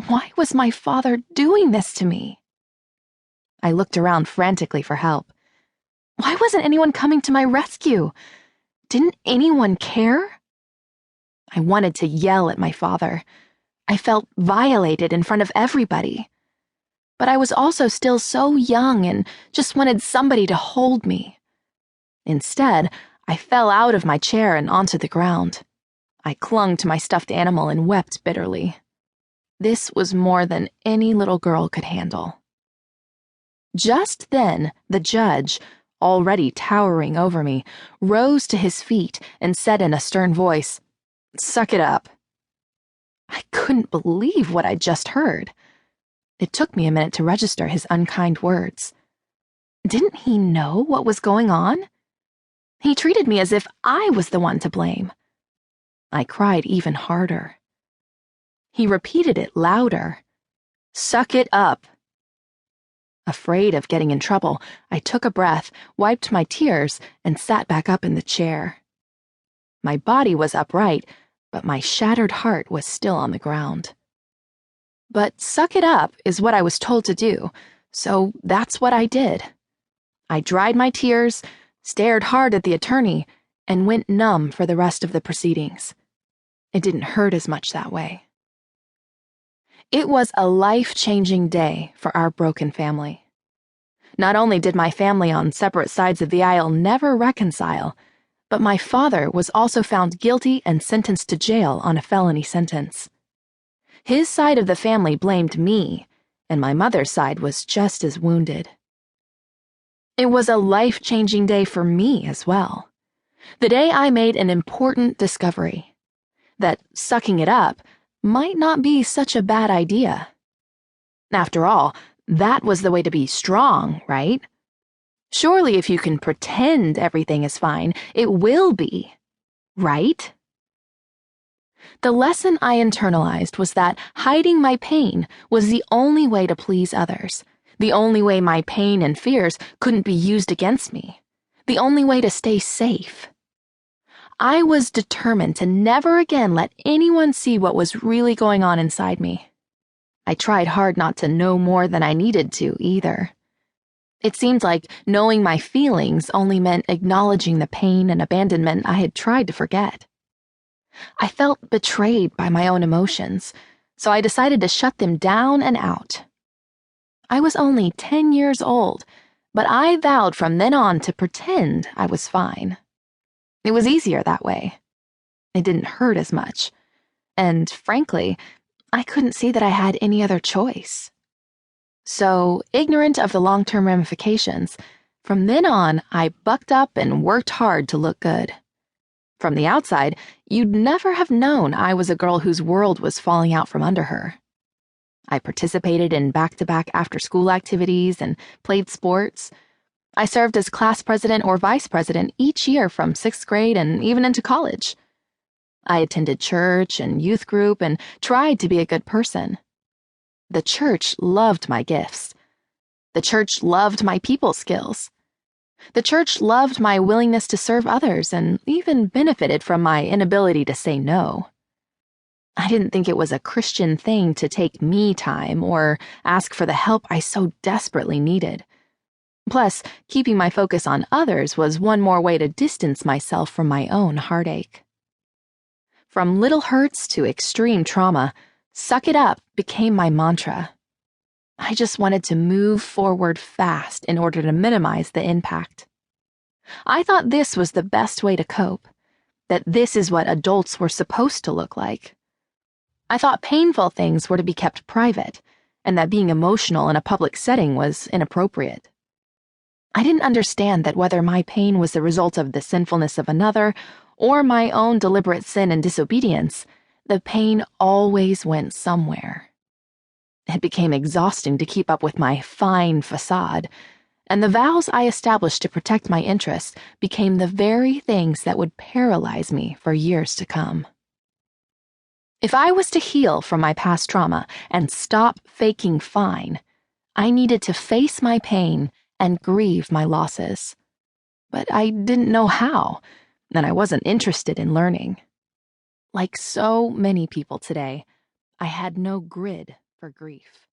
Why was my father doing this to me? I looked around frantically for help. Why wasn't anyone coming to my rescue? Didn't anyone care? I wanted to yell at my father. I felt violated in front of everybody. But I was also still so young and just wanted somebody to hold me. Instead, I fell out of my chair and onto the ground. I clung to my stuffed animal and wept bitterly. This was more than any little girl could handle. Just then, the judge, already towering over me, rose to his feet and said in a stern voice, "Suck it up." I couldn't believe what I'd just heard. It took me a minute to register his unkind words. Didn't he know what was going on? He treated me as if I was the one to blame. I cried even harder. He repeated it louder. "Suck it up." Afraid of getting in trouble, I took a breath, wiped my tears, and sat back up in the chair. My body was upright, but my shattered heart was still on the ground. But suck it up is what I was told to do, so that's what I did. I dried my tears, stared hard at the attorney, and went numb for the rest of the proceedings. It didn't hurt as much that way. It was a life-changing day for our broken family. Not only did my family on separate sides of the aisle never reconcile, but my father was also found guilty and sentenced to jail on a felony sentence. His side of the family blamed me, and my mother's side was just as wounded. It was a life-changing day for me as well. The day I made an important discovery: that sucking it up might not be such a bad idea. After all, that was the way to be strong, right? Surely if you can pretend everything is fine, it will be, right? The lesson I internalized was that hiding my pain was the only way to please others, the only way my pain and fears couldn't be used against me, the only way to stay safe. I was determined to never again let anyone see what was really going on inside me. I tried hard not to know more than I needed to, either. It seemed like knowing my feelings only meant acknowledging the pain and abandonment I had tried to forget. I felt betrayed by my own emotions, so I decided to shut them down and out. I was only 10 years old, but I vowed from then on to pretend I was fine. It was easier that way. It didn't hurt as much. And frankly, I couldn't see that I had any other choice. So, ignorant of the long-term ramifications, from then on, I bucked up and worked hard to look good. From the outside, you'd never have known I was a girl whose world was falling out from under her. I participated in back-to-back after-school activities and played sports. I served as class president or vice president each year from 6th grade and even into college. I attended church and youth group and tried to be a good person. The church loved my gifts. The church loved my people skills. The church loved my willingness to serve others and even benefited from my inability to say no. I didn't think it was a Christian thing to take me time or ask for the help I so desperately needed. Plus, keeping my focus on others was one more way to distance myself from my own heartache. From little hurts to extreme trauma, suck it up became my mantra. I just wanted to move forward fast in order to minimize the impact. I thought this was the best way to cope, that this is what adults were supposed to look like. I thought painful things were to be kept private, and that being emotional in a public setting was inappropriate. I didn't understand that whether my pain was the result of the sinfulness of another or my own deliberate sin and disobedience, the pain always went somewhere. It became exhausting to keep up with my fine facade, and the vows I established to protect my interests became the very things that would paralyze me for years to come. If I was to heal from my past trauma and stop faking fine, I needed to face my pain and grieve my losses. But I didn't know how, and I wasn't interested in learning. Like so many people today, I had no grid for grief.